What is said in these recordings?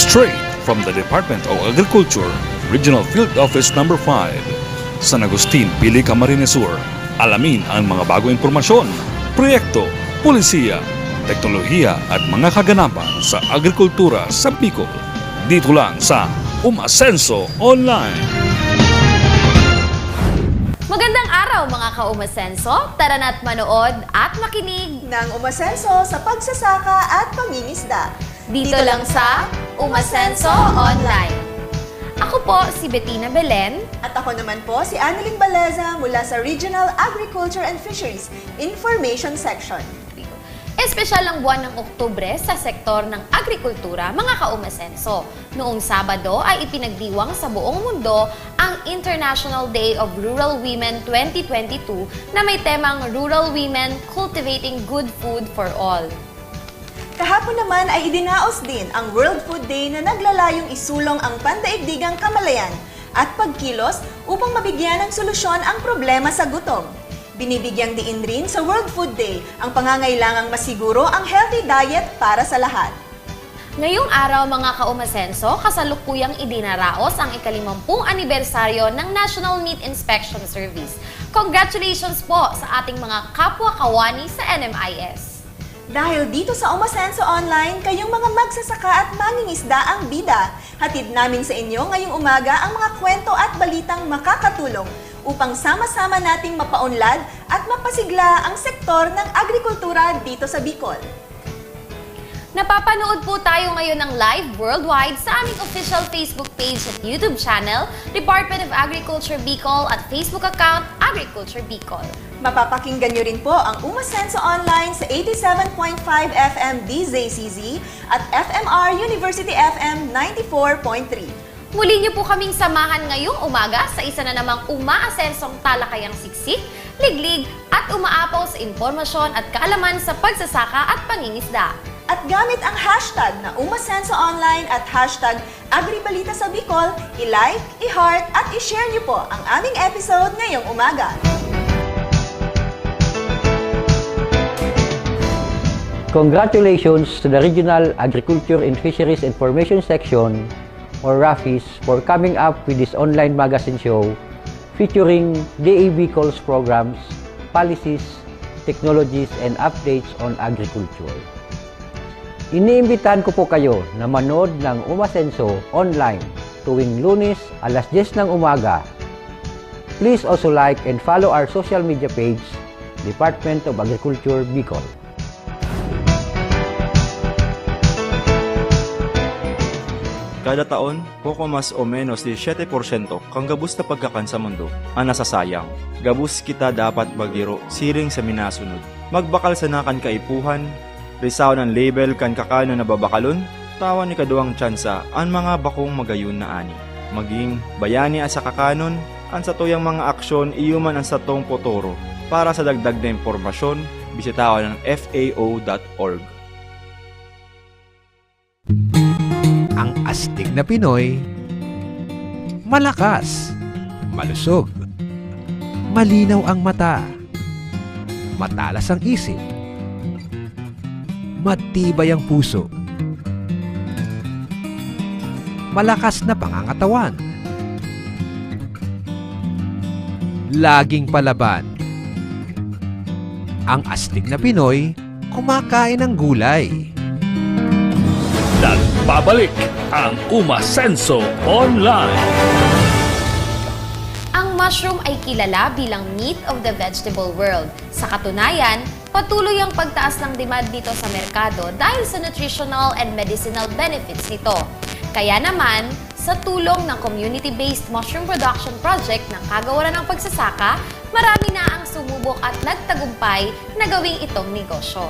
Straight from the Department of Agriculture, Regional Field Office No. 5, San Agustin, Pili, Camarines Sur. Alamin ang mga bagong impormasyon, proyekto, pulisiya, teknolohiya at mga kaganapan sa agrikultura sa Bicol. Dito lang sa Umasenso Online. Magandang araw mga ka-Umasenso. Tara na't manood at makinig ng Umasenso sa pagsasaka at pangingisda. dito lang sa Umasenso Online. Ako po si Bettina Belen. At ako naman po si Annalyn Baleza mula sa Regional Agriculture and Fisheries Information Section. Espesyal ang buwan ng Oktubre sa sektor ng agrikultura, mga ka-Umasenso. Noong Sabado ay ipinagdiwang sa buong mundo ang International Day of Rural Women 2022 na may temang Rural Women Cultivating Good Food for All. Kahapon naman ay idinaos din ang World Food Day na naglalayong isulong ang pandaigdigang kamalayan at pagkilos upang mabigyan ng solusyon ang problema sa gutom. Binibigyang diin rin sa World Food Day ang pangangailangang masiguro ang healthy diet para sa lahat. Ngayong araw mga ka-Umasenso, kasalukuyang idinaraos ang ika-50 anibersaryo ng National Meat Inspection Service. Congratulations po sa ating mga kapwa kawani sa NMIS. Dahil dito sa Umasenso Online, kayong mga magsasaka at mangingisda ang bida. Hatid namin sa inyo ngayong umaga ang mga kwento at balitang makakatulong upang sama-sama nating mapaunlad at mapasigla ang sektor ng agrikultura dito sa Bicol. Napapanood po tayo ngayon ng live worldwide sa aming official Facebook page at YouTube channel, Department of Agriculture Bicol at Facebook account, Agriculture Bicol. Mapapakinggan nyo rin po ang Umasenso Online sa 87.5 FM DZCZ at FMR University FM 94.3. Muli niyo po kaming samahan ngayong umaga sa isa na namang umaasensong talakayang siksik, liglig at umaapaw sa impormasyon at kaalaman sa pagsasaka at pangingisda. At gamit ang hashtag na Umasenso Online at hashtag Agribalita sa Bicol, i-like, i-heart at i-share niyo po ang aming episode ngayong umaga. Congratulations to the Regional Agriculture and Fisheries Information Section, or RAFIS, for coming up with this online magazine show featuring DA Bicol's programs, policies, technologies, and updates on agriculture. Iniimbitahan ko po kayo na manood ng Umasenso Online tuwing Lunes alas 10 ng umaga. Please also like and follow our social media page, Department of Agriculture Bicol. Kada taon, poco mas o menos 17% kang gabus na pagkakan sa mundo ang nasasayang. Gabus kita dapat magiro siring sa minasunod. Magbakal sa nakan kaipuhan, risaw ng label kan kakano na babakalon, tawan ni kaduang tsansa ang mga bakong magayon na ani. Maging bayani sa kakanon, ang satuyang mga aksyon iyuman ang satong potoro. Para sa dagdag na impormasyon, bisitawan ng fao.org. Ang astig na Pinoy, malakas, malusog, malinaw ang mata, matalas ang isip, matibay ang puso, malakas na pangangatawan, laging palaban. Ang astig na Pinoy, kumakain ng gulay. Nagbabalik ang Umasenso Online. Ang mushroom ay kilala bilang meat of the vegetable world. Sa katunayan, patuloy ang pagtaas ng demand dito sa merkado dahil sa nutritional and medicinal benefits nito. Kaya naman, sa tulong ng community-based mushroom production project ng Kagawaran ng Pagsasaka, marami na ang sumubok at nagtagumpay na gawing itong negosyo.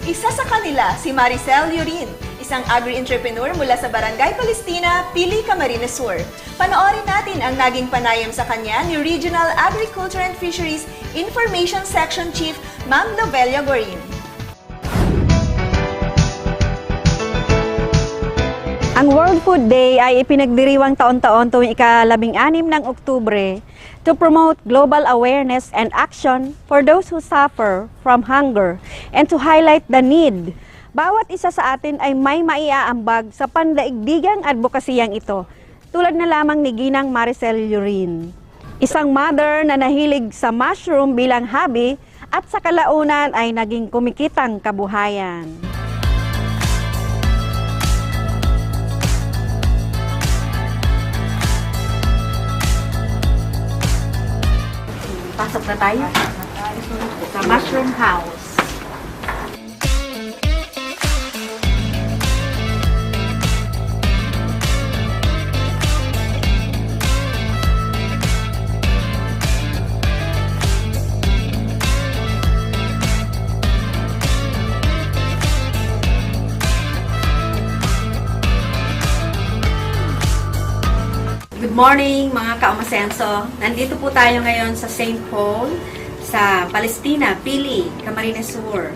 Isa sa kanila si Maricel Yurin, isang agri-entrepreneur mula sa Barangay Palestina, Pili, Camarines Sur. Panoorin natin ang naging panayam sa kanya ni Regional Agriculture and Fisheries Information Section Chief Ma'am Lobelia Gorin. Ang World Food Day ay ipinagdiriwang taon-taon tuwing ika-16 ng Oktubre to promote global awareness and action for those who suffer from hunger and to highlight the need Bawat isa sa atin ay may maiaambag sa pandaigdigang advokasiyang ito, tulad na lamang ni Ginang Maricel Lurin. Isang mother na nahilig sa mushroom bilang hobby at sa kalaunan ay naging kumikitang kabuhayan. Pasok na tayo sa Mushroom House. Good morning mga ka-umasenso. Nandito po tayo ngayon sa St. Paul, sa Palestina, Pili, Camarines Sur.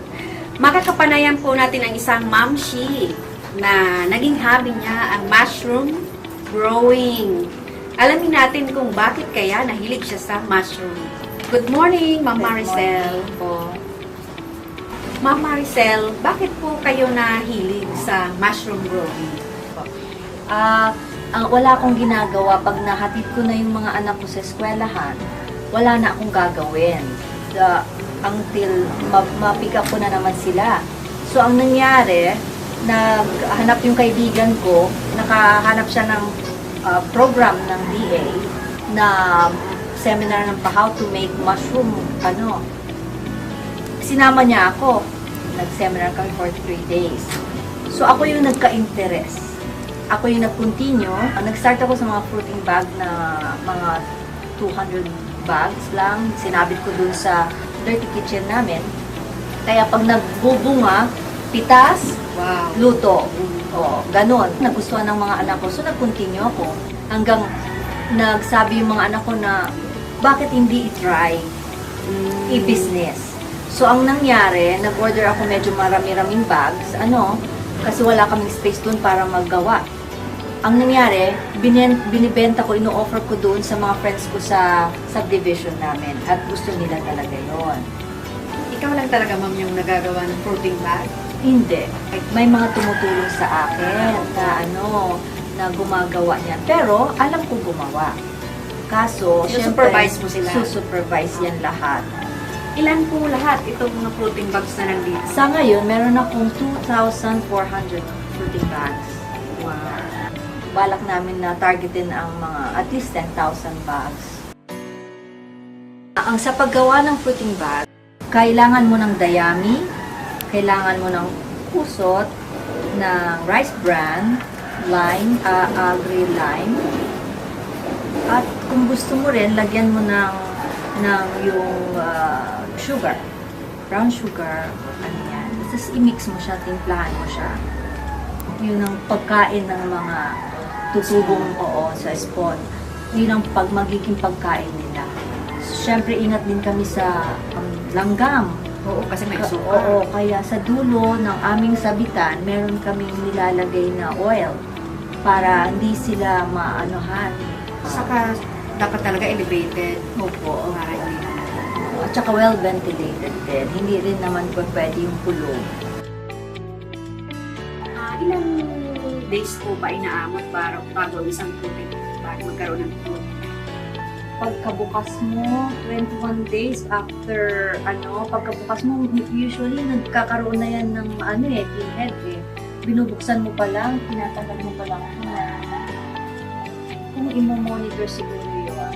Makakapanayan po natin ang isang mamshi na naging hobby niya ang mushroom growing. Alamin natin kung bakit kaya nahilig siya sa mushroom. Good morning, Ma'am Maricel. Ma'am Maricel, bakit po kayo nahilig sa mushroom growing? Wala akong ginagawa pag nahatid ko na yung mga anak ko sa eskwelahan, wala na akong gagawin until ma-pick up ko na naman sila. So, ang nangyari, naghanap yung kaibigan ko, nakahanap siya ng program ng DA na seminar ng how to make mushroom, sinama niya ako. Nag-seminar kami for 3 days. So, ako yung nagka-interest. Ako yung nag-continue. Nag-start ako sa mga fruiting bag na mga 200 bags lang. Sinabit ko dun sa dirty kitchen namin. Kaya pag nagbubunga, pitas, luto. O, ganun. Nagustuhan ng mga anak ko. So, nag-continue ako. Hanggang nagsabi yung mga anak ko na, bakit hindi i-try i-business? So, ang nangyari, nag-order ako medyo marami-raming bags. Kasi wala kaming space doon para maggawa. Ang nangyari, binibenta ko, ino-offer ko doon sa mga friends ko sa subdivision namin. At gusto nila talaga yon. Ikaw lang talaga, ma'am, yung nagagawa ng fruiting bag? Hindi. May mga tumutulong sa akin na gumagawa niyan. Pero, alam ko gumawa. Kaso, Supervise mo sila? Supervise yan lahat. Ilan po lahat itong mga fruiting bags na nandito? Sa ngayon, meron akong 2,400 fruiting bags. Wow. Balak namin na targetin ang mga at least 10,000 bags. Ang sa paggawa ng fruiting bag, kailangan mo ng dayami, kailangan mo ng kusot, ng rice bran, lime, agri lime, at kung gusto mo rin, lagyan mo ng yung sugar, brown sugar, yan. Tapos i-mix mo siya, timplahan mo siya. Yun ang pagkain ng mga tutubong sa spawn. Yun ang magiging pagkain nila. Siyempre, ingat din kami sa langgam. Oo, kasi may suka. Oo, kaya sa dulo ng aming sabitan, meron kaming nilalagay na oil para hindi sila maanuhan. Saka, dapat talaga elevated. Opo. Para hindi At saka well ventilated din. Hindi rin naman pwede yung kulog. Ilang days po ba inaamot bago isang fruiting bag magkaroon ng fruit? Pagkabukas mo, 21 days after, pagkabukas mo, usually nagkakaroon na yan ng, pinhead Binubuksan mo pa lang, tinatagal mo pa lang. Kung imo-monitor siguro yun,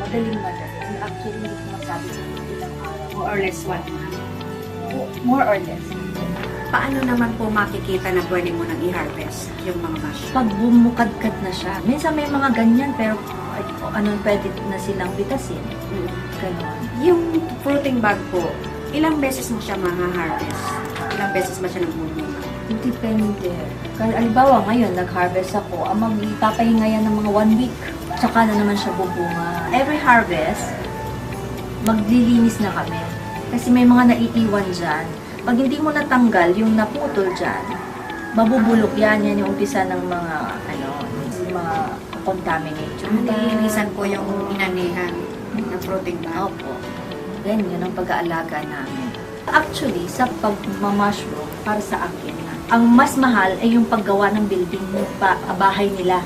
madaling. Actually, hindi ko masabi sa ilang araw. More or less what? More or less. Paano naman po makikita na pwede mo nang i-harvest yung mga mushroom? Pag bumukadkad na siya, minsan may mga ganyan, pero pwede na silang bitasin. Ganon. Yung fruiting bag po, ilang beses mo siya ma-harvest? Ilang beses ba siya nagbubunga? Depende. Halimbawa, ngayon, nag-harvest ako, magpapahinga yan ng mga 1 week, tsaka na naman siya bubunga. Every harvest, maglilinis na kami. Kasi may mga naiiwan dyan. Pag hindi mo natanggal yung naputol dyan, mabubulok yan. Yan yung umpisa ng mga, mga contaminate. Nililisan po yung inanihan ng fruiting bag. Opo. Then, yun ang pag-aalaga namin. Actually, sa pagmamashroom, para sa akin, ang mas mahal ay yung paggawa ng building mo bahay nila.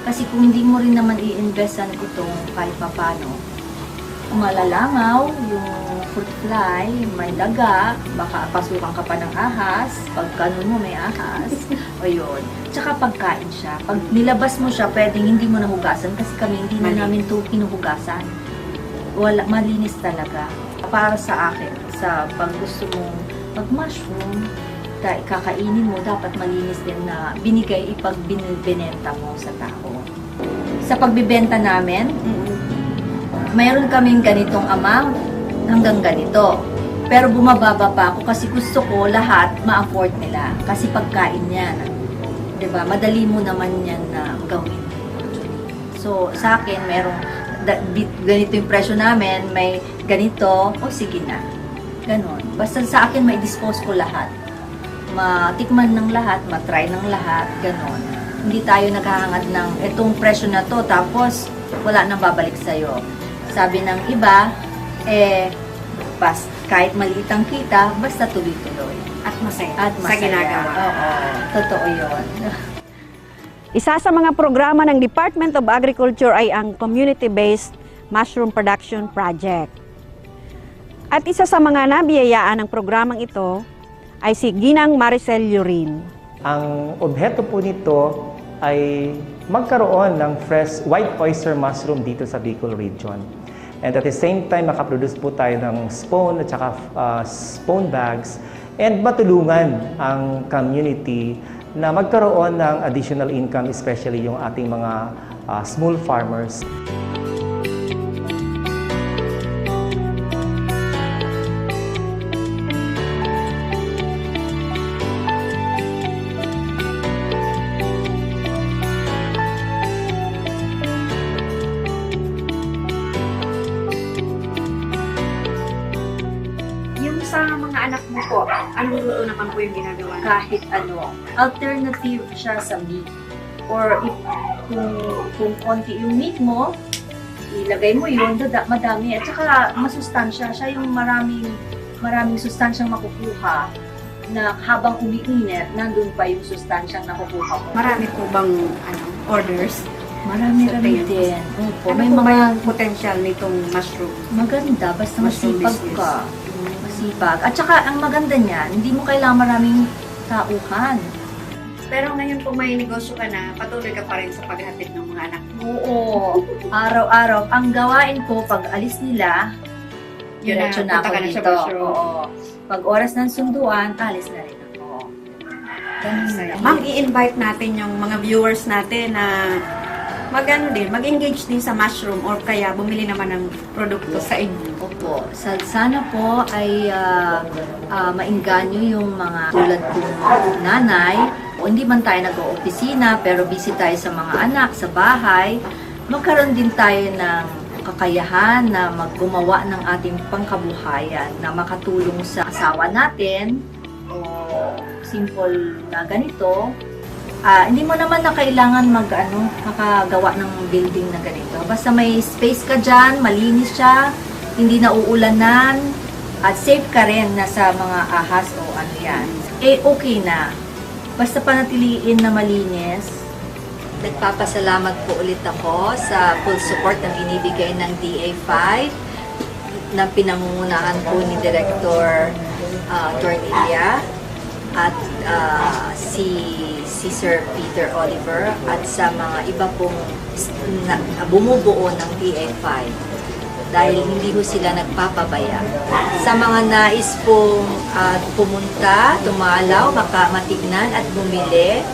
Kasi kung hindi mo rin naman i-investan itong kahit papano, malalangaw, yung fruit fly, may daga, baka pasukan ka pa ng ahas, pag kanon mo may ahas, o yun. Tsaka pagkain siya. Pag nilabas mo siya, pwedeng hindi mo nahugasan kasi kami hindi na namin ito pinuhugasan. Wala, malinis talaga. Para sa akin, sa pag gusto mong mag-mushroom, kakainin mo, dapat malinis din na binigay ipag binenta mo sa tao. Sa pagbibenta namin, mayroon kaming ganitong amount hanggang ganito. Pero bumababa pa ako kasi gusto ko lahat ma-afford nila. Kasi pagkain yan. Diba? Madali mo naman yan na gawin. So, sa akin, mayroong ganito yung presyo namin, may ganito, o sige na. Ganon. Basta sa akin, may dispose ko lahat. Matikman ng lahat, matry ng lahat, ganon. Hindi tayo naghahangad ng etong presyo na to, tapos wala nang babalik sa'yo. Sabi ng iba, kahit maliit ang kita, basta tuloy-tuloy. At masaya. At masaya. Sa ginagawa. Oo, totoo yun. Isa sa mga programa ng Department of Agriculture ay ang Community-Based Mushroom Production Project. At isa sa mga nabiyayaan ng programang ito ay si Ginang Maricel Lurin. Ang objeto po nito ay magkaroon ng fresh white oyster mushroom dito sa Bicol region. And at the same time, makaproduce po tayo ng spawn at saka spawn bags and matulungan ang community na magkaroon ng additional income, especially yung ating mga small farmers. Sa mga anak mo po, anong luto naman po yung ginagawa? Kahit ano, alternative siya sa meat. Or if kung konti yung meat mo, ilagay mo yun, madami. At saka masustansya. Siya yung maraming sustansyang makukuha na habang umiinit, nandun pa yung sustansyang nakukuha mo. Marami po bang orders? Marami Sa rin tingin mo? din. Opo, Ano may po ba mga yung potential nitong mushroom? maganda, basta Mushroom masipag business. ka. Masipag. At saka, ang maganda niyan, hindi mo kailangan maraming tauhan. Pero ngayon kung may negosyo ka na, patuloy ka pa rin sa paghatid ng mga anak mo. Oo. Araw-araw. Ang gawain ko, pag alis nila, Yun na, diretso na punta ako ka na sa dito. mushroom. Oo. Pag oras ng sunduan, alis na rin ako. Ganun na. Ma'am, i-invite natin yung mga viewers natin na mag-engage din sa mushroom or kaya bumili naman ng produkto sa inyo. Opo. Sana po ay mainganyo yung mga tulad kong nanay. O hindi man tayo nag-opisina, pero busy tayo sa mga anak, sa bahay. Magkaroon din tayo ng kakayahan na maggumawa ng ating pangkabuhayan na makatulong sa asawa natin o simple na ganito. Hindi mo naman na kailangan makagawa ng building na ganito. Basta may space ka dyan, malinis siya, hindi na uulanan, at safe ka rin na sa mga ahas o ano yan. Okay na. Basta panatiliin na malinis. Nagpapasalamat po ulit ako sa full support na binibigay ng DA5 na pinangungunahan po ni Director Tornilla at si Sir Peter Oliver at sa mga iba pong bumubuo ng DA5 dahil hindi ho sila nagpapabaya. Sa mga nais pong pumunta, tumalaw, matignan at bumili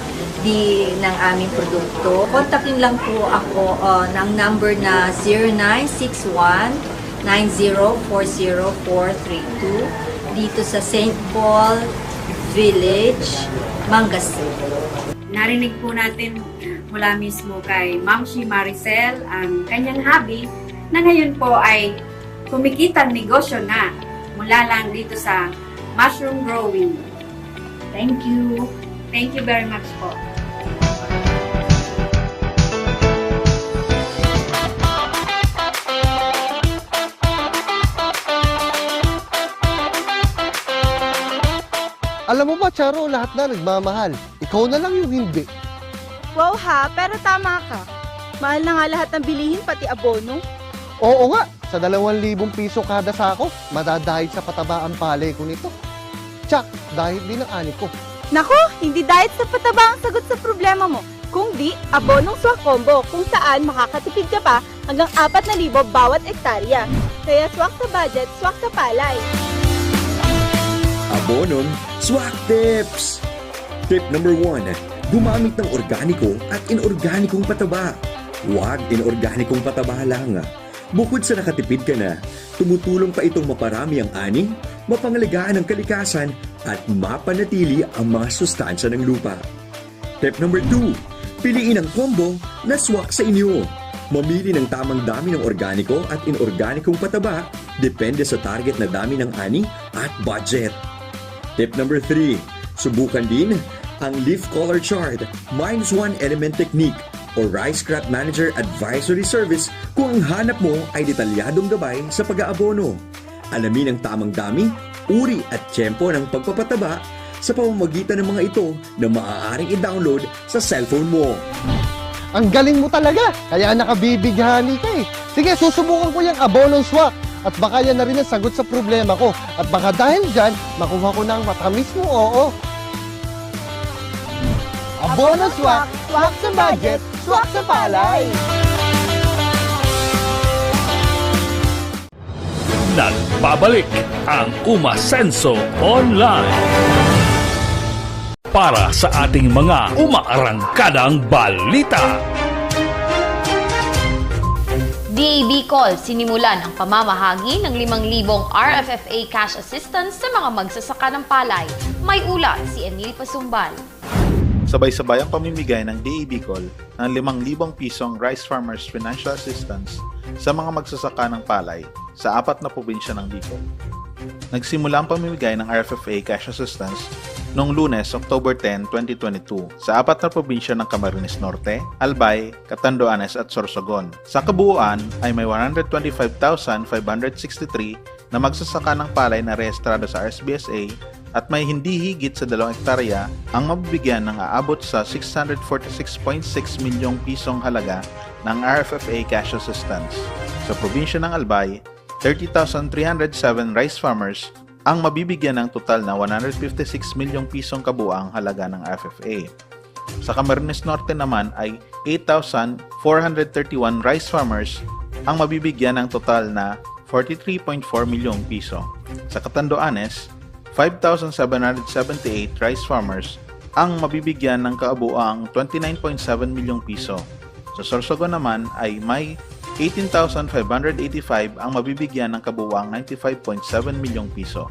ng aming produkto, kontakin lang po ako ng number na 0961-9040-432 dito sa St. Paul Village, Mangasur. Narinig po natin mula mismo kay Ma'am Shi Maricel ang kanyang hobby na ngayon po ay kumikitang negosyo na mula lang dito sa mushroom growing. Thank you. Thank you very much po. Alam mo ba, Charo, lahat na nagmamahal. Ikaw na lang yung hindi. Wow ha, pero tama ka. Mahal na nga lahat ng bilihin, pati abono. Oo nga, sa 2,000 piso kada sako, madadahil sa pataba ang palay ko nito. Tsak, dahil din ang ani ko. Nako, hindi dahil sa pataba ang sagot sa problema mo. Kung di, abonong swak combo kung saan makakatipid ka pa hanggang 4,000 bawat ektarya. Kaya swak sa budget, swak sa palay. Abonong Swak Tips! Tip number 1, gumamit ng organiko at inorganikong pataba. Huwag inorganikong pataba lang. Bukod sa nakatipid ka na, tumutulong pa itong maparami ang ani, mapangalagaan ang kalikasan at mapanatili ang mga sustansya ng lupa. Tip number 2, piliin ang combo na swak sa inyo. Mamili ng tamang dami ng organiko at inorganikong pataba depende sa target na dami ng ani at budget. Tip number 3, subukan din ang leaf color chart, -1 element technique o Rice Crop Manager Advisory Service kung ang hanap mo ay detalyadong gabay sa pag-aabono. Alamin ang tamang dami, uri at tiyempo ng pagpapataba sa pamamagitan ng mga ito na maaaring i-download sa cellphone mo. Ang galing mo talaga, kaya nakabibighani ka eh. Sige, susubukan ko yung abonong swak. At baka yan na rin ang sagot sa problema ko. At baka dahil dyan, makuha ko ng matamis mo oo. Abonong swak, swak sa budget, swak sa palay. Nagbabalik ang Umasenso Online para sa ating mga umaarangkadang balita. DA Bicol sinimulan ang pamamahagi ng 5,000 RFFA cash assistance sa mga magsasaka ng palay. May ulat si Emil Pasumbal. Sabay-sabay ang pamimigay ng DA Bicol ng 5,000 pisong Rice Farmers Financial Assistance sa mga magsasaka ng palay sa 4 na probinsya ng Bicol. Nagsimula ang pamimigay ng RFFA cash assistance noong Lunes, October 10, 2022 sa 4 na probinsya ng Camarines Norte, Albay, Catanduanes at Sorsogon. Sa kabuuan ay may 125,563 na magsasaka ng palay na rehistrado sa RSBSA at may hindi higit sa 2 hektarya ang mabibigyan ng aabot sa 646.6 milyong pisong halaga ng RFFA cash assistance. Sa probinsya ng Albay, 30,307 rice farmers ang mabibigyan ng total na 156 milyong pisong kabuang halaga ng RFFA. Sa Camarines Norte naman ay 8,431 rice farmers ang mabibigyan ng total na 43.4 milyong piso. Sa Catanduanes, 5,778 rice farmers ang mabibigyan ng kabuang 29.7 milyong piso. Sa Sorsogon naman ay may 18,585 ang mabibigyan ng kabuuang 95.7 milyong piso.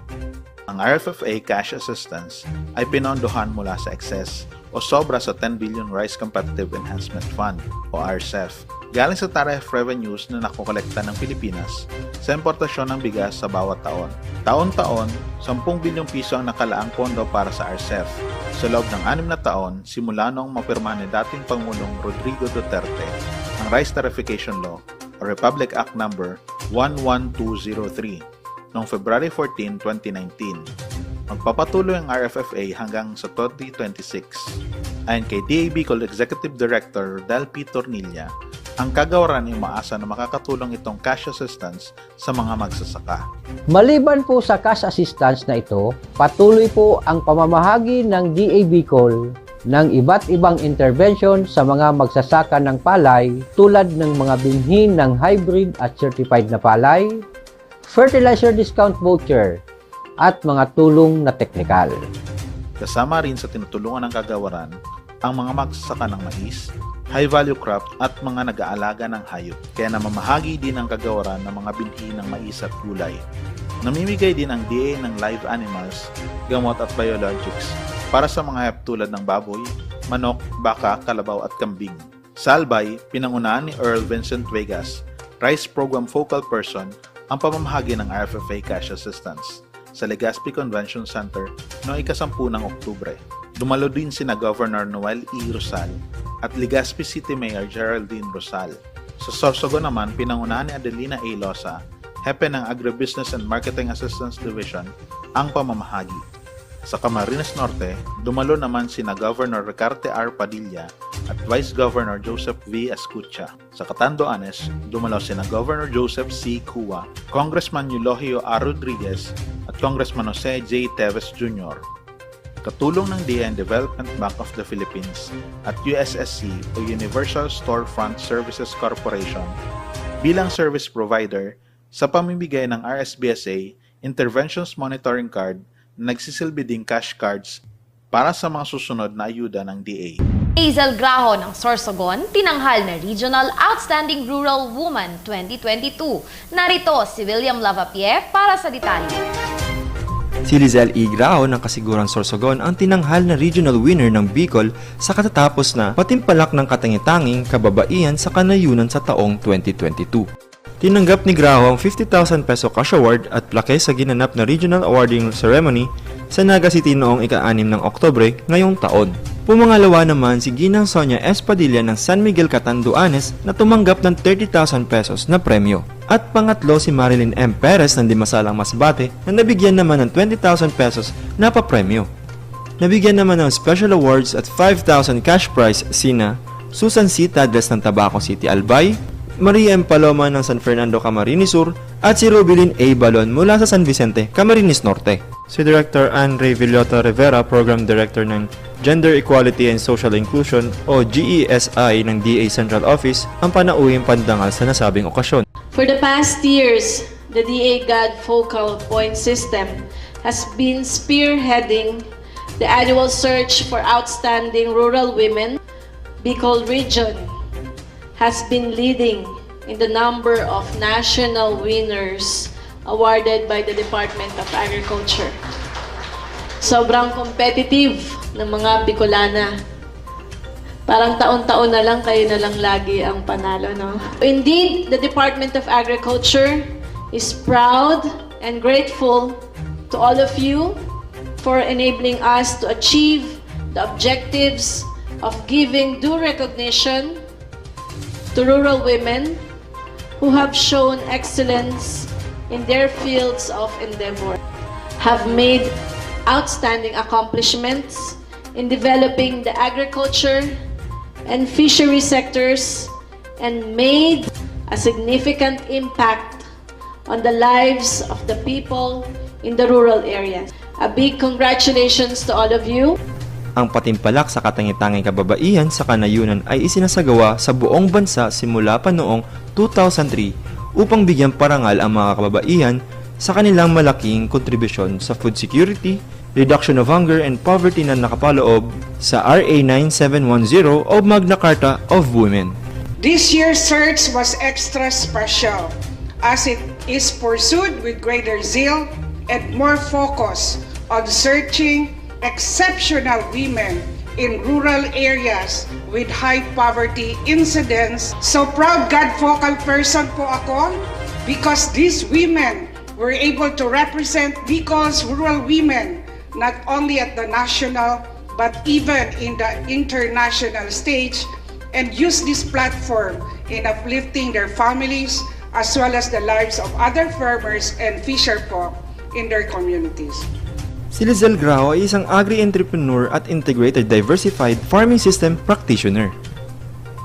Ang RFFA cash assistance ay pinondohan mula sa excess o sobra sa 10 billion Rice Competitive Enhancement Fund o RCEF galing sa tariff revenues na nakokolekta ng Pilipinas sa importasyon ng bigas sa bawat taon. Taon-taon, 10 bilyong piso ang nakalaang pondo para sa RCEF sa loob ng 6 na taon simula noong mapirma ni dating Pangulong Rodrigo Duterte ang Rice Tariffication Law o Republic Act No. 11203 noong February 14, 2019. Magpapatuloy ang RFFA hanggang sa 2026. Ayon kay DA Bicol Executive Director Del P. Tornilla, ang kagawaran ay umaasa na makakatulong itong cash assistance sa mga magsasaka. Maliban po sa cash assistance na ito, patuloy po ang pamamahagi ng DA Bicol ng iba't ibang intervention sa mga magsasaka ng palay tulad ng mga binhi ng hybrid at certified na palay, fertilizer discount voucher, at mga tulong na teknikal. Kasama rin sa tinutulungan ng kagawaran ang mga magsasaka ng mais, high-value crop at mga nag-aalaga ng hayop. Kaya namamahagi din ang kagawaran ng mga binhi ng mais at gulay. Namimigay din ang DA ng live animals, gamot at biologics para sa mga hayop tulad ng baboy, manok, baka, kalabaw at kambing. Sa Albay, pinangunahan ni Earl Vincent Vegas, Rice Program Focal Person, ang pamamahagi ng RFFA cash assistance sa Legazpi Convention Center noong ika-10 ng Oktubre. Dumalo din sina Governor Noel E. Rosal at Legazpi City Mayor Geraldine Rosal. Sa Sorsogon naman, pinangunahan ni Adelina A. Losa, hepe ng Agribusiness and Marketing Assistance Division, ang pamamahagi. Sa Camarines Norte, dumalo naman sina Governor Recarte R. Padilla at Vice Governor Joseph V. Escucha. Sa Catanduanes, dumalo sina Governor Joseph C. Cua, Congressman Eulogio A. Rodriguez at Congressman Jose J. Teves Jr. Katulong ng DA and Development Bank of the Philippines at USSC o Universal Storefront Services Corporation bilang service provider sa pamimigay ng RSBSA Interventions Monitoring Card na nagsisilbi ding cash cards para sa mga susunod na ayuda ng DA. Hazel Graho ng Sorsogon, tinanghal na Regional Outstanding Rural Woman 2022. Narito si William Lavapie para sa detalye. Si Lizelle E. Graho ng Kasiguran Sorsogon ang tinanghal na regional winner ng Bicol sa katatapos na patimpalak ng katangi-tanging kababaihan sa kanayunan sa taong 2022. Tinanggap ni Graho ang 50,000 peso cash award at plaque sa ginanap na regional awarding ceremony sa Naga City noong ika-6 ng Oktubre ngayong taon. Pumangalawa naman si Ginang Sonia S. Padilla ng San Miguel Catanduanes na tumanggap ng 30,000 pesos na premyo. At pangatlo si Marilyn M. Perez ng Dimasalang Masbate na nabigyan naman ng 20,000 pesos na papremyo. Nabigyan naman ng special awards at 5,000 cash prize sina Susan C. Tadres ng Tabaco City, Albay, Maria M. Paloma ng San Fernando, Camarines Sur at si Rubilin A. Balon mula sa San Vicente, Camarines Norte. Si Director Andre Villota Rivera, Program Director ng Gender Equality and Social Inclusion o GESI ng DA Central Office ang panauhing pandangal sa nasabing okasyon. For the past years, the DA GAD Focal Point System has been spearheading the annual search for outstanding rural women. Bicol Region has been leading in the number of national winners awarded by the Department of Agriculture. Sobrang competitive ng mga Bicolana. Parang taon-taon na lang kayo na lang lagi ang panalo, no? Indeed, the Department of Agriculture is proud and grateful to all of you for enabling us to achieve the objectives of giving due recognition to rural women who have shown excellence in their fields of endeavor, have made outstanding accomplishments in developing the agriculture and fishery sectors, and made a significant impact on the lives of the people in the rural areas. A big congratulations to all of you. Ang patimpalak sa katangi-tanging kababaihan sa kanayunan ay isinasagawa sa buong bansa simula pa noong 2003 upang bigyan parangal ang mga kababaihan sa kanilang malaking kontribusyon sa food security, reduction of hunger and poverty na nakapaloob sa RA 9710 o Magna Carta of Women. This year's search was extra special as it is pursued with greater zeal and more focus on searching exceptional women in rural areas with high poverty incidence. So proud God focal person po ako because these women were able to represent Bicol's rural women not only at the national but even in the international stage and use this platform in uplifting their families as well as the lives of other farmers and fisher po in their communities. Si Lizelle Graho ay isang agri-entrepreneur at integrated diversified farming system practitioner.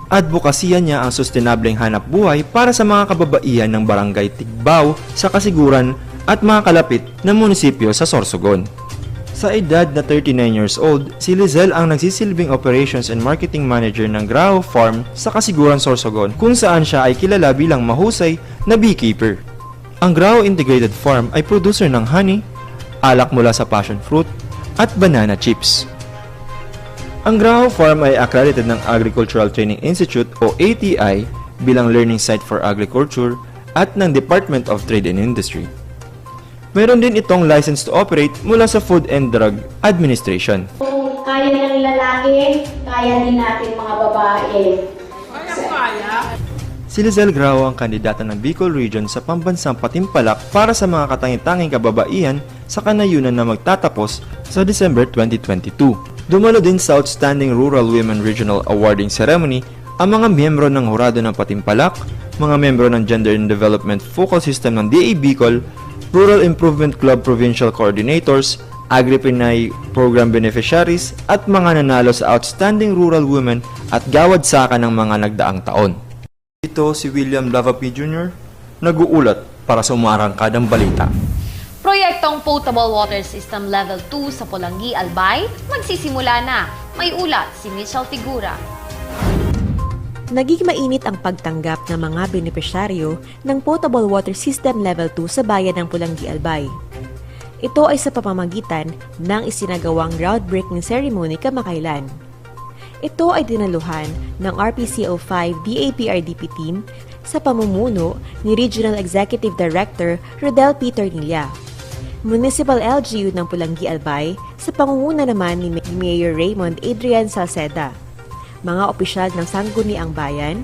Advokasya niya ang sustainableng hanap buhay para sa mga kababaihan ng Barangay Tigbao sa Kasiguran at mga kalapit na munisipyo sa Sorsogon. Sa edad na 39 years old, si Lizelle ang nagsisilbing Operations and Marketing Manager ng Graho Farm sa Kasiguran, Sorsogon kung saan siya ay kilala bilang mahusay na beekeeper. Ang Graho Integrated Farm ay producer ng honey, alak mula sa passion fruit, at banana chips. Ang Graho Farm ay accredited ng Agricultural Training Institute o ATI bilang learning site for agriculture at ng Department of Trade and Industry. Meron din itong license to operate mula sa Food and Drug Administration. Kung kaya ng lalaki, kaya din natin mga babae. Si Lizelle Graho ang kandidata ng Bicol Region sa pambansang patimpalak para sa mga katangi-tanging kababaihan sa kanayunan na magtatapos sa December 2022. Dumalo din sa Outstanding Rural Women Regional Awarding Ceremony ang mga miyembro ng hurado ng patimpalak, mga miyembro ng Gender and Development Focal System ng DA Bicol, Rural Improvement Club Provincial Coordinators, Agri-Pinay Program beneficiaries at mga nanalo sa Outstanding Rural Women at Gawad Saka ng mga nagdaang taon. Ito si William Lavapi Jr. nag-uulat para sa umarangkadang balita. Proyektong Potable Water System Level 2 sa Pulangi, Albay, magsisimula na. May ulat si Mitchell Figura. Naging mainit ang pagtanggap ng mga benepisyaryo ng Potable Water System Level 2 sa bayan ng Pulangi, Albay. Ito ay sa pamamagitan ng isinagawang groundbreaking ceremony kamakailan. Ito ay dinaluhan ng RPCO5 DAPRDP team sa pamumuno ni Regional Executive Director Rodel Peter Nilla. Municipal LGU ng Pulangi, Albay sa pangunguna naman ni Mayor Raymond Adrian Salceda. Mga opisyal ng Sangguniang Bayan,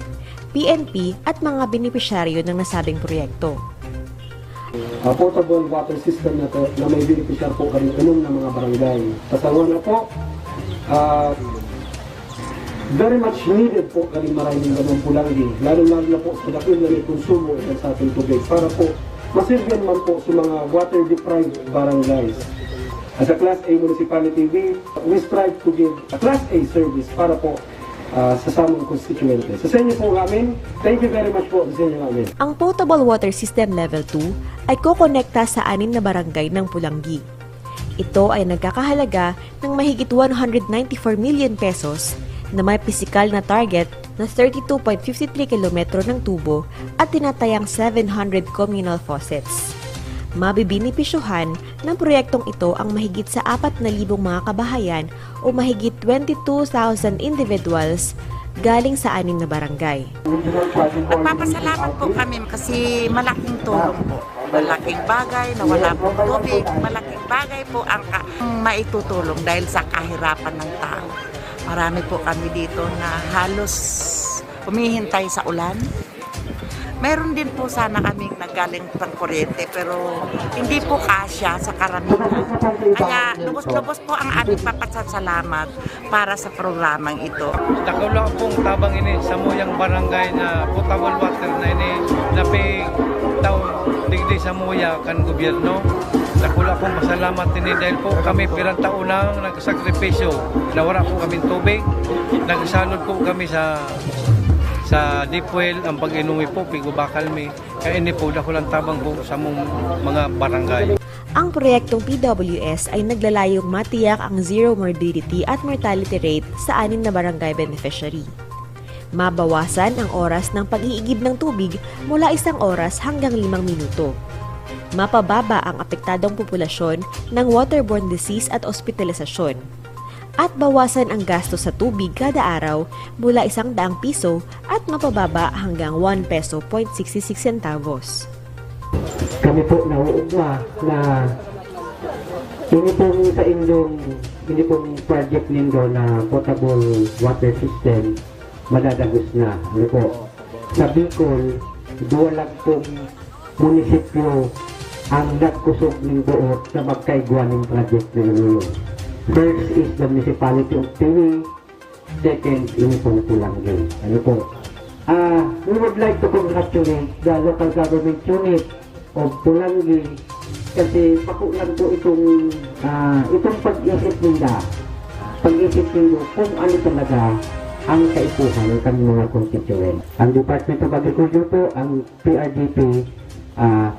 PNP at mga benepisyaryo ng nasabing proyekto. Potable water system na to na may beneficial po kaming inom ng mga barangay. Kasama na po, very much needed po kaming maraming ganong Pulangi, lalo na po sa dakil na may konsumo sa ating tubig para po masirgan man po sa mga water-deprived barangays. As a Class A municipality, we strive to give a Class A service para po sa samong constituente. Sa inyo po namin, thank you very much po sa inyo namin. Ang Potable Water System Level 2 ay kokonekta sa 6 na barangay ng Pulangi. Ito ay nagkakahalaga ng mahigit 194 million pesos na may pisikal na target na 32.53 kilometro ng tubo at tinatayang 700 communal faucets. Mabibinipisyuhan ng proyektong ito ang mahigit sa 4,000 mga kabahayan o mahigit 22,000 individuals galing sa 6 na barangay. Nagpapasalamat po kami kasi malaking tulong po. Malaking bagay na wala pong tubig, malaking bagay po ang maitutulong dahil sa kahirapan ng tao. Marami po kami dito na halos humihintay sa ulan. Meron din po sana kaming nagaling pang kuryente pero hindi po kasya sa karamihan. Kaya lubos-lubos po ang aming papasalamat para sa programang ito. Nakula pong tabang ini sa muyang barangay na potable water na ini napig taon digdi sa muya kan gobyerno. Nakula pong masalamat ini dahil po kami pirang taon lang nagsakripisyo na wala po kaming tubig. Nagsalod po kami sa deep well ang pag-inumi po, pigubakal mi. Kaya ini po dako lang tabang po sa mga barangay. Ang proyektong PWS ay naglalayong matiyak ang zero morbidity at mortality rate sa 6 na barangay beneficiary. Mabawasan ang oras ng pag-iigib ng tubig mula 1 oras hanggang 5 minuto. Mapababa ang apektadong populasyon ng waterborne disease at ospitalisasyon. At bawasan ang gasto sa tubig kada araw mula 100 piso at mapababa hanggang 1 peso 66 centavos. Kami po nauugma na ini pong project nindo na potable water system madadagos na. Ano po, sa Bicol, duwalag pong munisipyo ang nagkusog ng buot na magkaigwa ng project na ino. First is the municipality of Tiwi. Second, ini pong Pulangi. Ano po? We would like to congratulate the local government unit of Pulangi kasi pakulan po itong pag-isip nila. Pag-isip nila kung ano talaga ang kaipuhan ng mga constituent. Ang Department of Agriculture po, ang PRDP,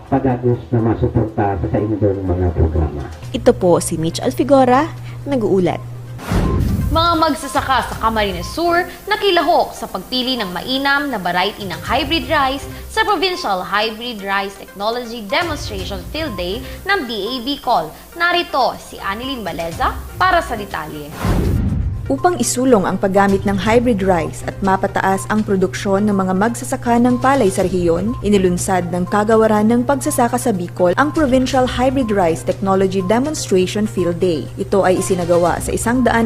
padagos na masuporta sa inyong mga programa. Ito po si Mitch Alfigora, nag-uulat. Mga magsasaka sa Camarines Sur nakilahok sa pagpili ng mainam na variety ng hybrid rice sa Provincial Hybrid Rice Technology Demonstration Field Day ng DA Bicol. Narito si Annilyn Baleza para sa detalye. Upang isulong ang paggamit ng hybrid rice at mapataas ang produksyon ng mga magsasaka ng palay sa rehiyon, inilunsad ng Kagawaran ng Pagsasaka sa Bicol ang Provincial Hybrid Rice Technology Demonstration Field Day. Ito ay isinagawa sa 110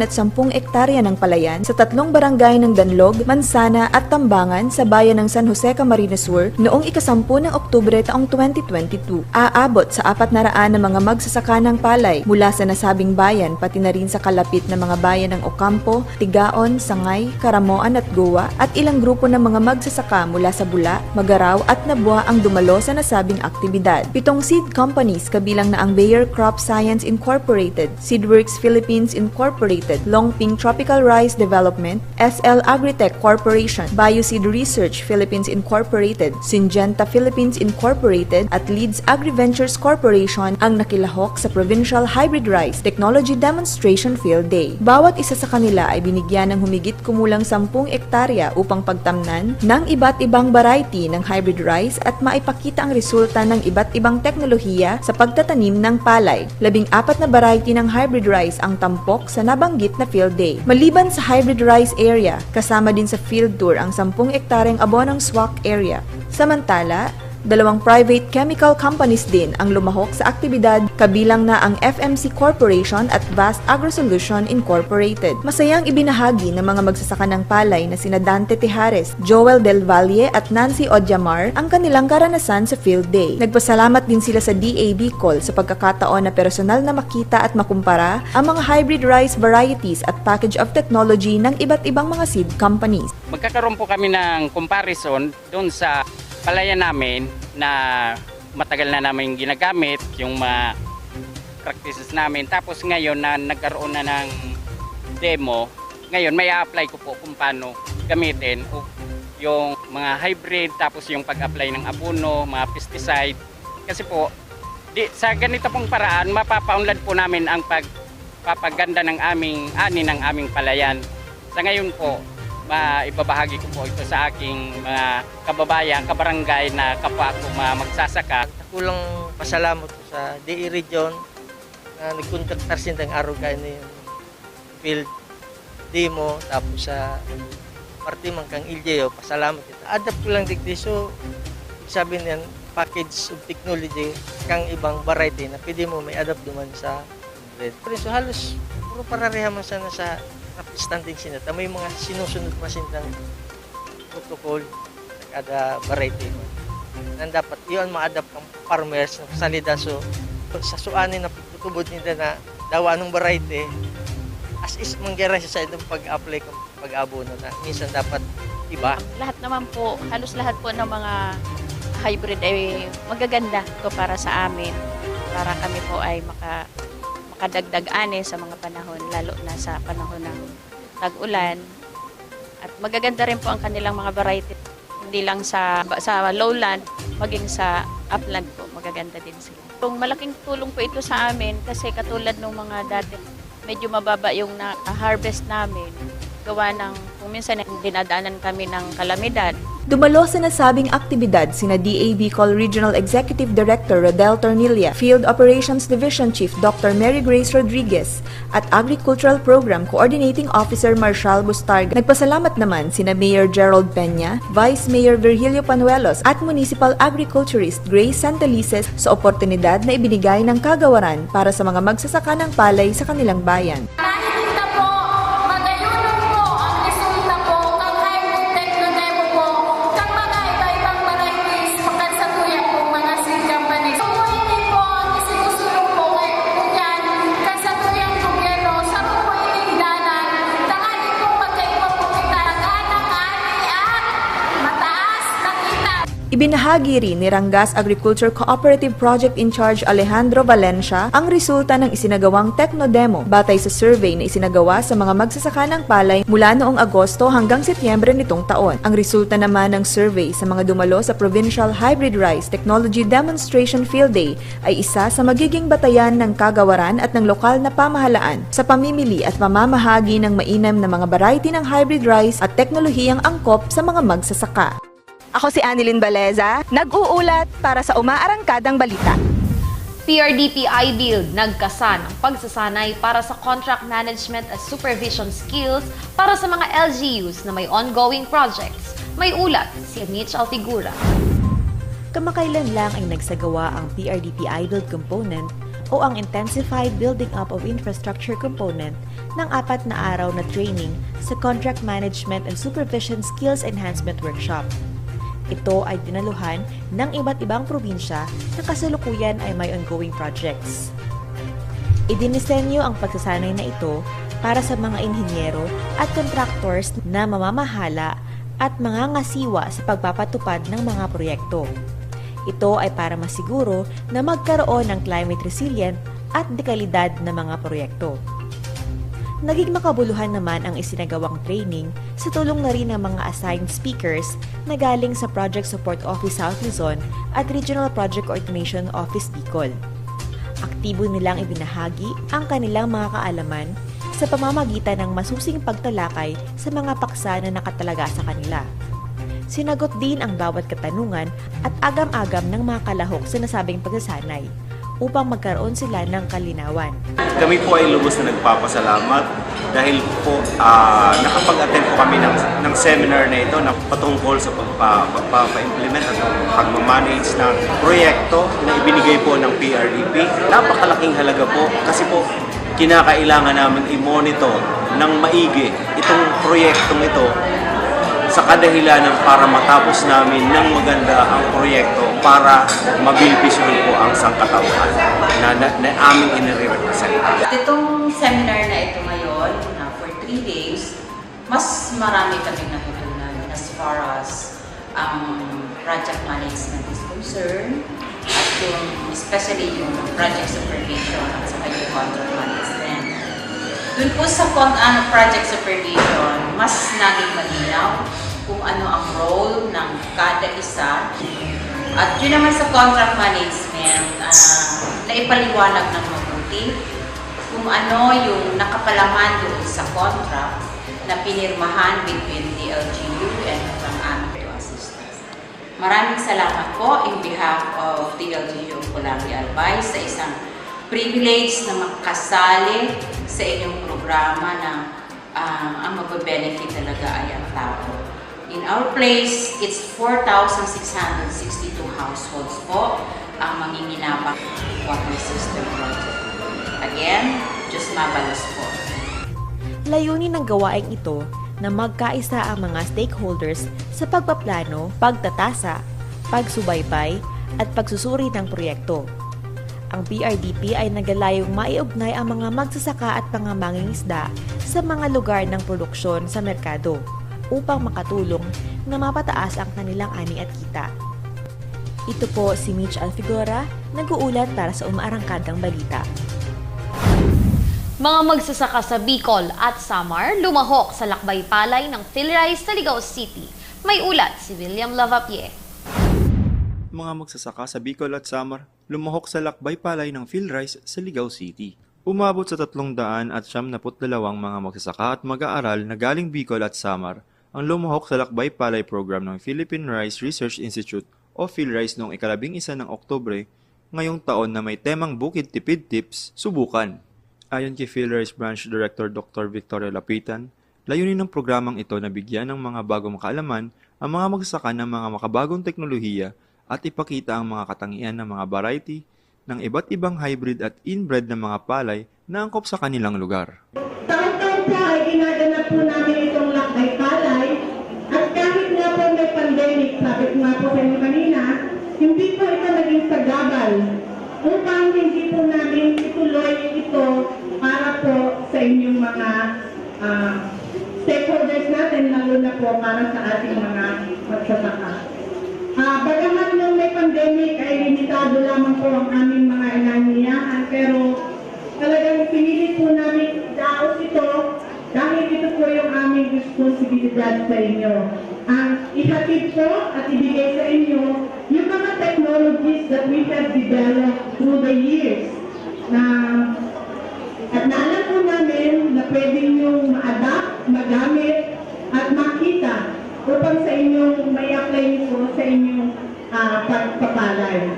ektarya ng palayan sa 3 barangay ng Danlog, Mansana at Tambangan sa bayan ng San Jose, Camarines Sur noong ika-10 ng Oktubre taong 2022. Aabot sa 400 na mga magsasaka ng palay mula sa nasabing bayan pati na rin sa kalapit na mga bayan ng Ocampo, Ocampo, Tigaon, Sangay, Karamoan at Goa at ilang grupo ng mga magsasaka mula sa Bula, Magaraw at Nabua ang dumalo sa nasabing aktibidad. 7 seed companies kabilang na ang Bayer Crop Science Incorporated, Seedworks Philippines Incorporated, Longping Tropical Rice Development, SL Agritech Corporation, Bioseed Research Philippines Incorporated, Syngenta Philippines Incorporated at Leeds AgriVentures Corporation ang nakilahok sa Provincial Hybrid Rice Technology Demonstration Field Day. Bawat isa sa kanila ay binigyan ng humigit kumulang 10 ektarya upang pagtamnan ng iba't ibang variety ng hybrid rice at maipakita ang resulta ng iba't ibang teknolohiya sa pagtatanim ng palay. 14 na variety ng hybrid rice ang tampok sa nabanggit na field day. Maliban sa hybrid rice area, kasama din sa field tour ang 10 ektaryang abonong swak area. Samantala, 2 private chemical companies din ang lumahok sa aktibidad kabilang na ang FMC Corporation at Vast AgroSolution Incorporated. Masayang ibinahagi ng mga magsasaka ng palay na sina Dante Tejares, Joel Del Valle at Nancy Odiamar ang kanilang karanasan sa field day. Nagpasalamat din sila sa DAB Call sa pagkakataon na personal na makita at makumpara ang mga hybrid rice varieties at package of technology ng iba't ibang mga seed companies. Magkakaroon po kami ng comparison doon sa palayan namin na matagal na namin ginagamit, yung mga practices namin. Tapos ngayon na nagkaroon na ng demo, ngayon may apply ko po kung paano gamitin yung mga hybrid, tapos yung pag-apply ng abono, mga pesticide. Kasi po, sa ganito pong paraan, mapapaunlad po namin ang pagpapaganda ng aming palayan. Sa ngayon po, ibabahagi ko po ito sa aking mga kababayan, kabarangay na kapwa ko magsasaka. Kulang pasalamat po sa DE Region na nagkontaktar sindang araw kayo na yung field demo, tapos sa parte man kang LGO, pasalamat ito. Adapt ko lang digdi, so sabi niyan, package of technology kang ibang variety na pwede mo may adapt naman sa bread. So halos puro pararehaman sana sa standing sinata, may mga sinusunod masindang protocol sa kada variety mo. Na dapat iyon ma-adapt ng farmers ng salida. So sa suanin na pagtutubod nila na dawa ng variety, as is mangyari sa itong pag-apply ng pag-abono na minsan dapat iba. Lahat naman po, halos lahat po ng mga hybrid ay magaganda to para sa amin. Para kami po ay makadagdag ani sa mga panahon, lalo na sa panahon ng tag-ulan. At magaganda rin po ang kanilang mga variety, hindi lang sa lowland, maging sa upland po, magaganda din sila. Malaking tulong po ito sa amin kasi katulad ng mga dati, medyo mababa yung harvest namin. Gawa ng kung minsan dinadaanan kami ng kalamidad. Dumalo sa nasabing aktibidad sina DAB Call Regional Executive Director Rodel Tornilla, Field Operations Division Chief Dr. Mary Grace Rodriguez at Agricultural Program Coordinating Officer Marshall Bustarga. Nagpasalamat naman sina Mayor Gerald Peña, Vice Mayor Virgilio Panuelos at Municipal Agriculturist Grace Santalices sa oportunidad na ibinigay ng kagawaran para sa mga magsasaka ng palay sa kanilang bayan. Ibinahagi rin ni Rangas Agriculture Cooperative Project in Charge Alejandro Valencia ang resulta ng isinagawang techno-demo batay sa survey na isinagawa sa mga magsasaka ng palay mula noong Agosto hanggang Setyembre nitong taon. Ang resulta naman ng survey sa mga dumalo sa Provincial Hybrid Rice Technology Demonstration Field Day ay isa sa magiging batayan ng kagawaran at ng lokal na pamahalaan sa pamimili at pamamahagi ng mainam na mga variety ng hybrid rice at teknolohiyang angkop sa mga magsasaka. Ako si Annilyn Baleza, nag-uulat para sa Umaarangkadang Balita. PRDP iBuild nagkasan ang pagsasanay para sa contract management at supervision skills para sa mga LGUs na may ongoing projects. May ulat si Mitch Altigura. Kamakailan lang ay nagsagawa ang PRDP iBuild component o ang Intensified Building Up of Infrastructure component ng 4 na araw na training sa Contract Management and Supervision Skills Enhancement Workshop. Ito ay dinaluhan ng iba't ibang probinsya na kasalukuyan ay may ongoing projects. Idinisenyo ang pagsasanay na ito para sa mga inhinyero at contractors na mamamahala at mga ngasiwa sa pagpapatupad ng mga proyekto. Ito ay para masiguro na magkaroon ng climate resilient at dekalidad na mga proyekto. Naging makabuluhan naman ang isinagawang training sa tulong na rin ng mga assigned speakers na galing sa Project Support Office South Luzon at Regional Project Coordination Office Bicol. Aktibo nilang ibinahagi ang kanilang mga kaalaman sa pamamagitan ng masusing pagtalakay sa mga paksa na nakatalaga sa kanila. Sinagot din ang bawat katanungan at agam-agam ng mga kalahok sa nasabing pagsasanay upang magkaroon sila ng kalinawan. Kami po ay lubos na nagpapasalamat dahil po nakapag-attend po kami ng seminar na ito na patungkol sa pagpapa-implement at pagmamanage ng proyekto na ibinigay po ng PRDP. Napakalaking halaga po kasi po kinakailangan namin i-monitor ng maigi itong proyektong ito sa kadahilanan para matapos namin ng maganda ang proyekto para mabilbisyon po ang sangkatauhan na aming inirepresent. Itong seminar na ito ngayon, for 3 days, mas marami kami natutunan as far as project management is concerned, at yung, especially yung project supervision at saka yung contract management. Doon po sa project supervision, mas naging malinaw kung ano ang role ng kada isa. At yun naman sa contract management, naipaliwanag ng mabuti kung ano yung nakapalaman doon sa contract na pinirmahan between the LGU and ang aming assistance. Maraming salamat po in behalf of the LGU Pulangi Albay sa isang privilege na makasali sa inyong programa na ang magbe-benefit talaga ay ang tao. In our place, it's 4,662 households po ang manginginabang water system project. Again, Diyos mabalos po. Layunin ng gawaing ito na magkaisa ang mga stakeholders sa pagpaplano, pagtatasa, pagsubaybay at pagsusuri ng proyekto. Ang PRDP ay nagalayong maiugnay ang mga magsasaka at mga mangingisda sa mga lugar ng produksyon sa merkado upang makatulong na mapataas ang kanilang ani at kita. Ito po si Mitch Alfigora, nag-uulat para sa Umaarangkadang Balita. Mga magsasaka sa Bicol at Samar lumahok sa lakbay-palay ng PhilRice sa Ligao City. May ulat si William Lavapie. Mga magsasaka sa Bicol at Samar lumahok sa lakbay-palay ng PhilRice sa Ligao City. Umabot sa 372 mga magsasaka at mag-aaral na galing Bicol at Samar ang lumahok sa lakbay-palay program ng Philippine Rice Research Institute o PhilRice noong 11 ng Oktubre ngayong taon na may temang Bukid Tipid Tips, Subukan. Ayon kay PhilRice Branch Director Dr. Victoria Lapitan, layunin ng programang ito na bigyan ng mga bagong kaalaman ang mga magsasaka ng mga makabagong teknolohiya at ipakita ang mga katangian ng mga variety ng iba't ibang hybrid at inbred na mga palay na angkop sa kanilang lugar. Taon-taon po ay ginaganap po namin itong lakbay-palay at kahit nga po may pandemic, sabi ko nga po sa inyo kanina, hindi po ito naging sagabal upang hindi po namin ituloy ito para po sa inyong mga stakeholders natin, lalo na po para sa ating mga magsasaka. Bagamat nung may pandemic ay limitado lamang po ang aming mga inanyayahan, pero talagang pinili po namin daos ito dahil ito po yung aming responsibilidad sa inyo. Ang ihatid po at ibigay sa inyo yung mga technologies that we have developed through the years. At naalam po namin na pwede nyo ma-adapt, magamit at makita upang sa inyong may apply po sa inyong pagpapalay.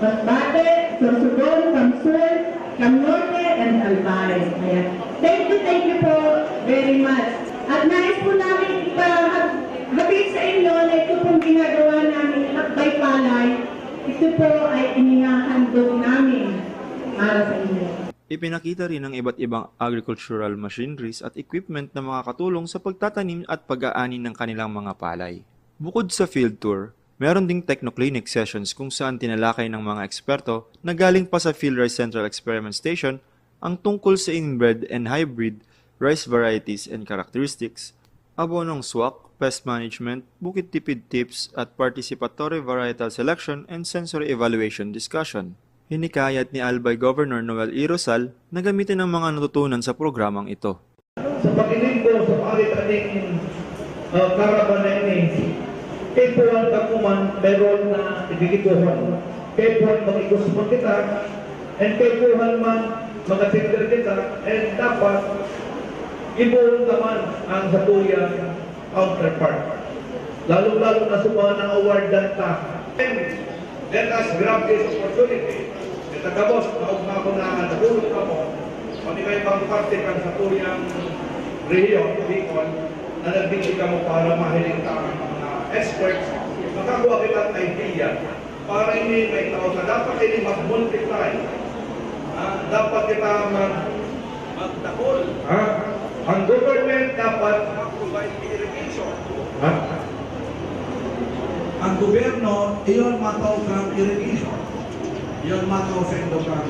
Masbate, Sorsogon, Kamsul, Kamnorte, and Albay. Ayan. Thank you po very much. At nais po namin ipahabit sa inyo na ito pong ginagawa namin lakbay-palay, ito po ay inihahandog namin para sa inyo. Ipinakita rin ang iba't ibang agricultural machineries at equipment na makakatulong sa pagtatanim at pag-aani ng kanilang mga palay. Bukod sa field tour, meron ding techno-clinic sessions kung saan tinalakay ng mga eksperto na galing pa sa PhilRice Central Experiment Station ang tungkol sa inbred and hybrid rice varieties and characteristics, abonong swak, pest management, bukid tipid tips at participatory varietal selection and sensory evaluation discussion. Hinikayat ni Albay Governor Noel E. Rosal na gamitin ang mga natutunan sa programang ito. Sa pakinig ko sa palit-aling karaban na ini, kepuan kakuman meron na ibigituhan. Kepuan mag-igustupan kita, and kepuan man mag-atender kita, and dapat ibuon naman ang satuyang counterpart. Lalo-lalo na sumama ng award data. Let us grab this opportunity. Itagabos, maugma ko na nagulog ka mo, panigay bang parte kang satuyang rehiyon, Bicol, na nagbigay ka mo para mahiling ka ang mga experts, makakuha kita ng idea para hindi may tao na dapat hindi mag-multiply. Dapat kita magdakol. Ang government dapat mag-provide irrigation. Ang gobyerno, iyon mataw kang irrigation. Iyon mataw sa Indokan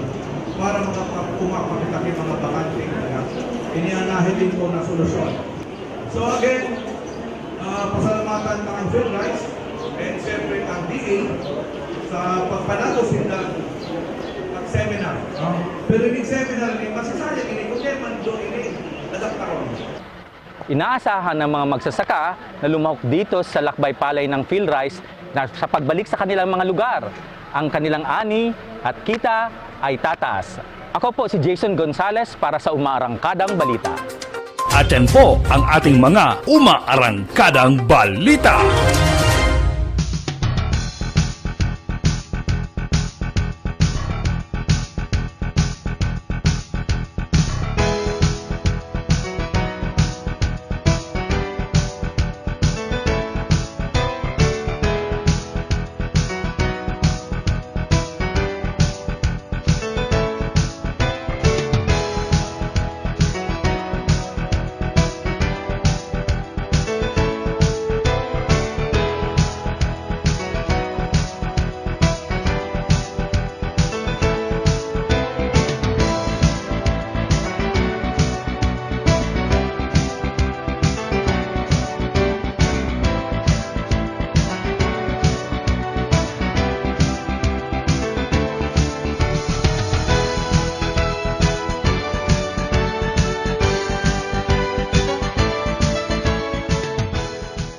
para makapumapakita ng mga bakanting na inianahin ko na solusyon. So again, pasalamatan ng Field Rice and siyempre ang DA sa pagpanalo sila seminar. Pero yung seminar ni masasayang ini kung kaya man doon ini adaptaron. Inaasahan ng mga magsasaka na lumahok dito sa lakbay palay ng Field Rice na sa pagbalik sa kanilang mga lugar, ang kanilang ani at kita ay tataas. Ako po si Jason Gonzalez para sa Umaarangkadang Balita. At yan po ang ating mga Umaarangkadang Balita.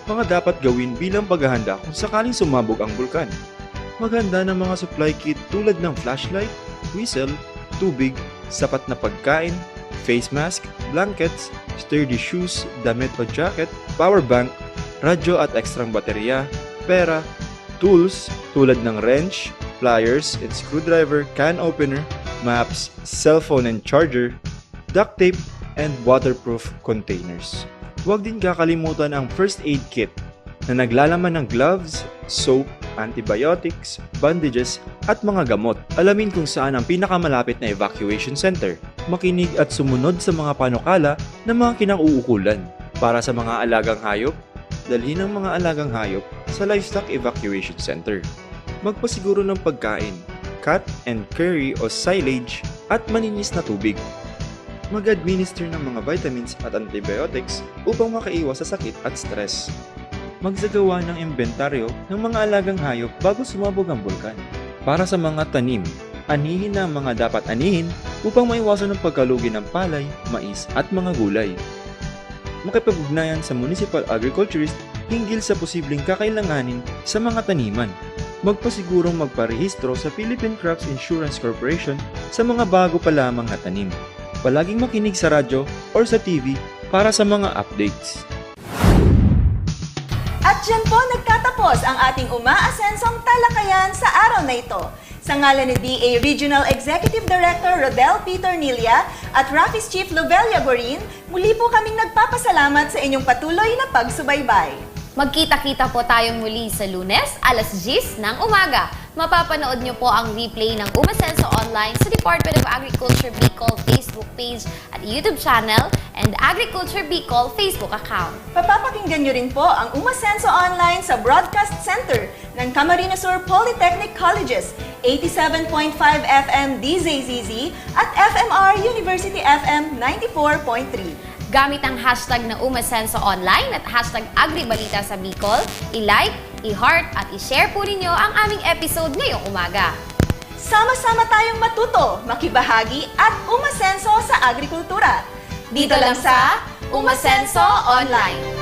Mga dapat gawin bilang paghahanda kung sakaling sumabog ang bulkan. Maghanda ng mga supply kit tulad ng flashlight, whistle, tubig, sapat na pagkain, face mask, blankets, sturdy shoes, damit o jacket, power bank, radyo at ekstrang baterya, pera, tools tulad ng wrench, pliers and screwdriver, can opener, maps, cellphone and charger, duct tape, and waterproof containers. Huwag din kakalimutan ang first aid kit na naglalaman ng gloves, soap, antibiotics, bandages, at mga gamot. Alamin kung saan ang pinakamalapit na evacuation center. Makinig at sumunod sa mga panukala ng mga kinauukulan. Para sa mga alagang hayop, dalhin ang mga alagang hayop sa livestock evacuation center. Magpasiguro ng pagkain, cut and carry o silage, at malinis na tubig. Mag-administer ng mga vitamins at antibiotics upang makaiwas sa sakit at stress. Magsagawa ng inventaryo ng mga alagang hayop bago sumabog ang bulkan. Para sa mga tanim, anihin na ang mga dapat anihin upang maiwasan ang pagkalugi ng palay, mais at mga gulay. Makipag-ugnayan sa municipal agriculturist hinggil sa posibleng kakailanganin sa mga taniman. Magpasigurong magparehistro sa Philippine Crops Insurance Corporation sa mga bago pa lamang na tanim. Palaging makinig sa radyo or sa TV para sa mga updates. At dyan po nagtatapos ang ating umaasensong talakayan sa araw na ito. Sa ngalan ni DA Regional Executive Director Rodel P. Tornilla at Rafis Chief Lovelia Gorin, muli po kaming nagpapasalamat sa inyong patuloy na pagsubaybay. Magkita-kita po tayong muli sa Lunes, alas 10 ng umaga. Mapapanood niyo po ang replay ng Umasenso Online sa Department of Agriculture Bicol Facebook page at YouTube channel and Agriculture Bicol Facebook account. Papapakinggan niyo rin po ang Umasenso Online sa Broadcast Center ng Camarines Sur Polytechnic Colleges, 87.5 FM DZZZ at FMR University FM 94.3. Gamit ang hashtag na Umasenso Online at hashtag Agribalita sa Bicol, i-like, i-heart at i-share po ninyo ang aming episode ngayong umaga. Sama-sama tayong matuto, makibahagi at umasenso sa agrikultura. Dito lang sa Umasenso Online.